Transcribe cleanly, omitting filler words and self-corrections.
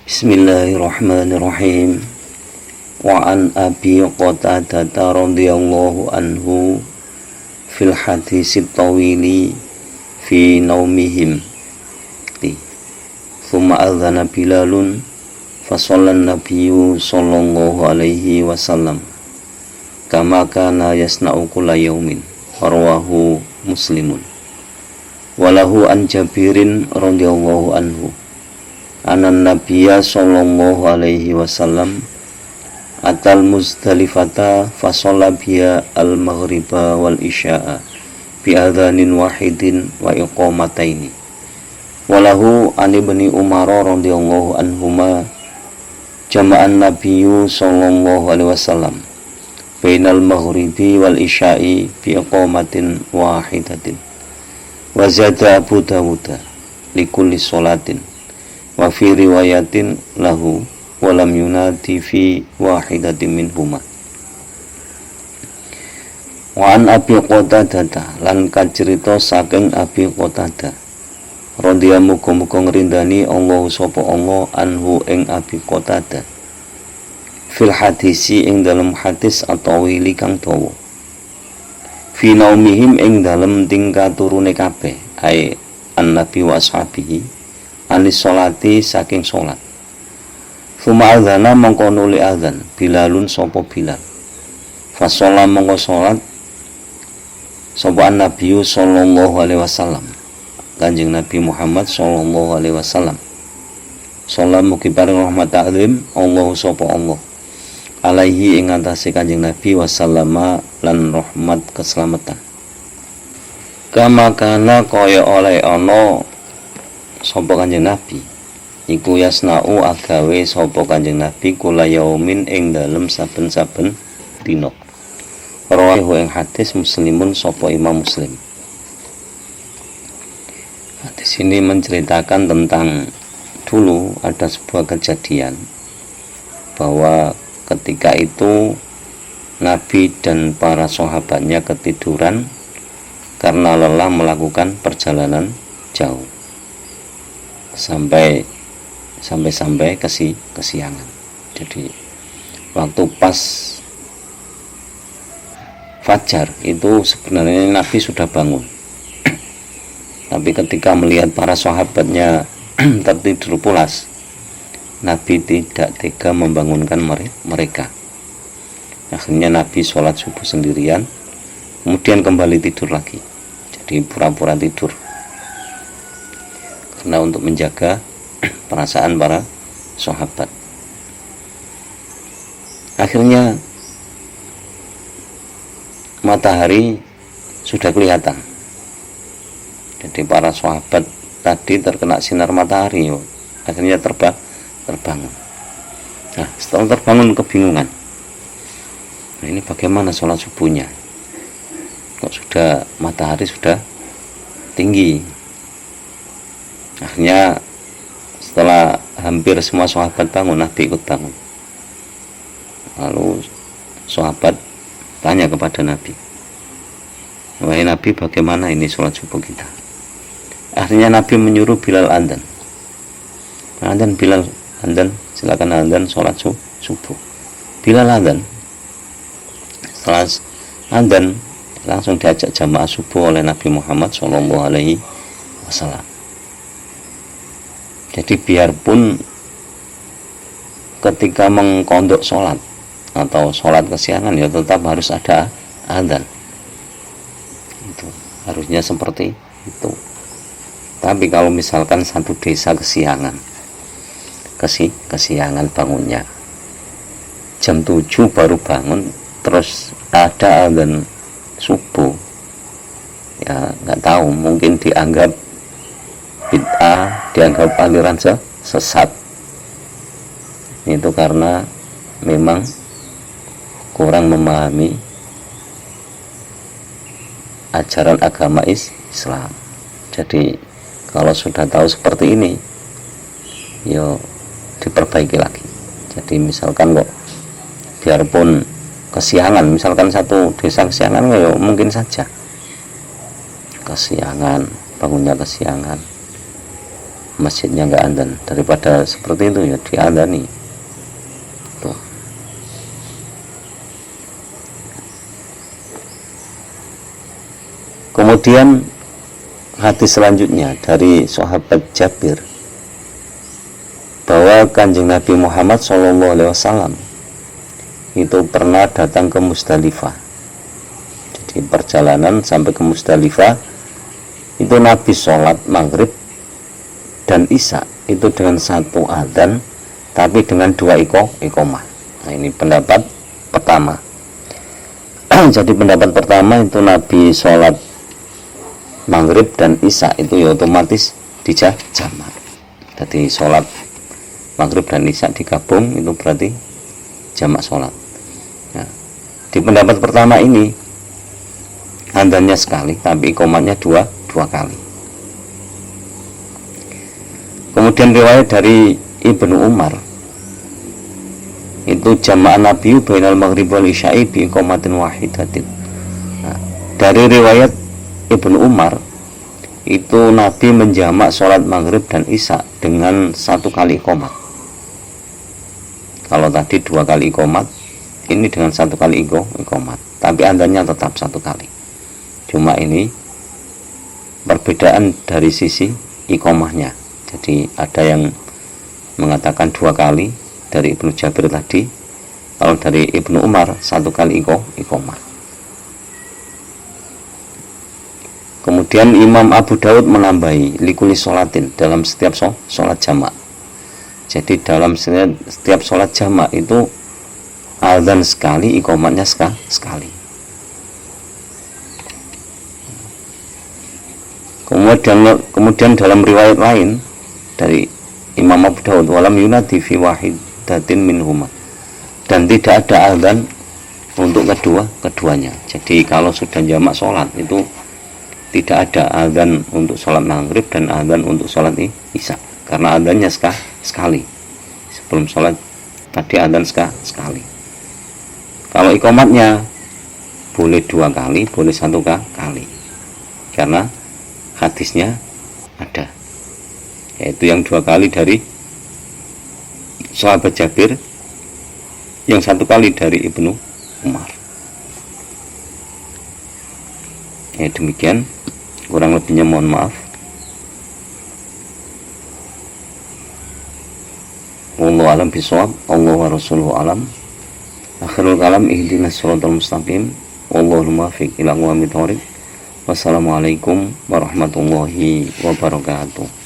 Bismillahirrahmanirrahim. Wa an Abi Qatadah radhiyallahu anhu fil hadisit tawili fi naumihim. Thumma adzana Bilalun fasallan nabiyyu sallallahu alaihi wasallam kama kana yasna'u kulla yaumin. Rawahu Muslimun. Walahu an Jabirin radhiyallahu anhu anan nabiyya sallallahu alaihi wasallam atal Muzdalifata fasalla biya al-maghriba wal isya'a bi adzanin wahidin wa iqamataini. Walahu an ibni Umar radhiyallahu anhuma jama'an nabiyyu sallallahu alaihi wasallam bainal maghribi wal isya'i bi iqamatin wahidatin. Wa zada Abu Dawud likulli sholatin wa fi riwayatin lahu walam yunadi fi wahidatin minhuma. Wa an Abi Qatadah lan kacerita saking Abi Qatadah radhiyallahu muga ngrindani Allah sapa Allah anhu ing Abi Qatadah fil hadisi ing dalam hadis atau wili kang dawa fi naumihim ing dalem tingkah turune kabeh ai an-nabi wa ashabihi anis sholati saking sholat. Thumma adzana mongko nuli adzan Bilalun sapa Bilal. Fasholla mongko sholat sapa an-nabiyyu sallallahu alaihi wasallam. Kanjeng Nabi Muhammad sallallahu alaihi wasallam. Salam mugi paring rahmat ta'zim Allah sapa Allah. Alaihi ing atase Kanjeng Nabi wasallama lan rahmat keselamatan. Kama kana kaya oleh ana sapa Kanjeng Nabi iku yasna'u agawe sapa Kanjeng Nabi kula yaumin ing dalem saben-saben dina. Rawahu ing hadis Muslimun sapa Imam Muslim. Hadis ini menceritakan tentang dulu ada sebuah kejadian bahwa ketika itu Nabi dan para sahabatnya ketiduran karena lelah melakukan perjalanan jauh sampai kesiangan. Jadi waktu pas fajar itu sebenarnya Nabi sudah bangun, tapi ketika melihat para sahabatnya tertidur pulas, Nabi tidak tega membangunkan mereka. Akhirnya Nabi sholat subuh sendirian, kemudian kembali tidur lagi. Jadi pura-pura tidur karena untuk menjaga perasaan para sahabat. Akhirnya matahari sudah kelihatan. Jadi para sahabat tadi terkena sinar matahari, akhirnya terbangun. Nah, setelah terbangun kebingungan. Nah, ini bagaimana sholat subuhnya? Kok sudah matahari sudah tinggi? Akhirnya setelah hampir semua sahabat bangun, Nabi ikut bangun. Lalu sahabat tanya kepada Nabi, wahai Nabi, bagaimana ini sholat subuh kita? Akhirnya Nabi menyuruh Bilal adzan. Bilal adzan, silakan adzan sholat subuh. Bilal adzan. Setelah adzan langsung diajak jamaah subuh oleh Nabi Muhammad sallallahu alaihi wasallam. Jadi biarpun ketika mengkondok sholat atau sholat kesiangan ya tetap harus ada adzan. Itu harusnya seperti itu. Tapi kalau misalkan satu desa kesiangan bangunnya jam 7 baru bangun, terus ada adzan subuh, ya nggak tahu, mungkin dianggap bid'ah, dianggap aliran sesat. Itu karena memang kurang memahami ajaran agama Islam. Jadi kalau sudah tahu seperti ini, yo diperbaiki lagi. Jadi misalkan kok biarpun kesiangan, misalkan satu desa kesiangan, ya mungkin saja kesiangan, bangunnya kesiangan, masjidnya nggak adzan, daripada seperti itu ya diadzani tuh. Kemudian hadis selanjutnya dari sahabat Jabir bahwa Kanjeng Nabi Muhammad SAW itu pernah datang ke Musdalifah. Jadi perjalanan sampai ke Musdalifah itu Nabi sholat maghrib dan isya itu dengan satu adzan tapi dengan dua iqomah. Nah, ini pendapat pertama. Jadi pendapat pertama itu Nabi sholat maghrib dan isya itu ya otomatis dijamak. Jadi sholat maghrib dan isya digabung itu berarti jamak sholat. Nah, di pendapat pertama ini adzannya sekali tapi iqomatnya dua kali. Kemudian riwayat dari Ibnu Umar itu jama'an Nabi bainal maghrib wal isya'i bi iqomatin wahidatin. Nah, dari riwayat Ibnu Umar itu Nabi menjamak sholat maghrib dan isya dengan satu kali iqomat. Kalau tadi dua kali iqomat, ini dengan satu kali iqomat, tapi adzannya tetap satu kali. Cuma ini perbedaan dari sisi iqomahnya. Jadi ada yang mengatakan dua kali dari Ibnu Jabir tadi, kalau dari Ibnu Umar satu kali iqomah. Kemudian Imam Abu Daud menambahi likuli sholatin dalam setiap sholat jamak. Jadi dalam setiap sholat jamak itu adzan sekali, iqomatnya sekali. Kemudian dalam riwayat lain dari Imam Abu Daud walam yunadi fi wahidatin minhuma, dan tidak ada adzan untuk keduanya. Jadi kalau sudah jamak sholat itu tidak ada adzan untuk sholat maghrib dan adzan untuk sholat isya, karena adzannya sekali. Sebelum sholat tadi adzan sekali. Kalau iqomatnya boleh dua kali, boleh satu kali, karena hadisnya ada, yaitu yang dua kali dari sahabat Jabir, yang satu kali dari Ibnu Umar. Ya demikian, kurang lebihnya mohon maaf. Wallahu a'lam bishawab. Allahu wa rasuluhu a'lam. Akhirul kalam ihdinas shiratal mustaqim. Wallahu muwaffiq ila aqwamit thoriq. Wassalamualaikum warahmatullahi wabarakatuh.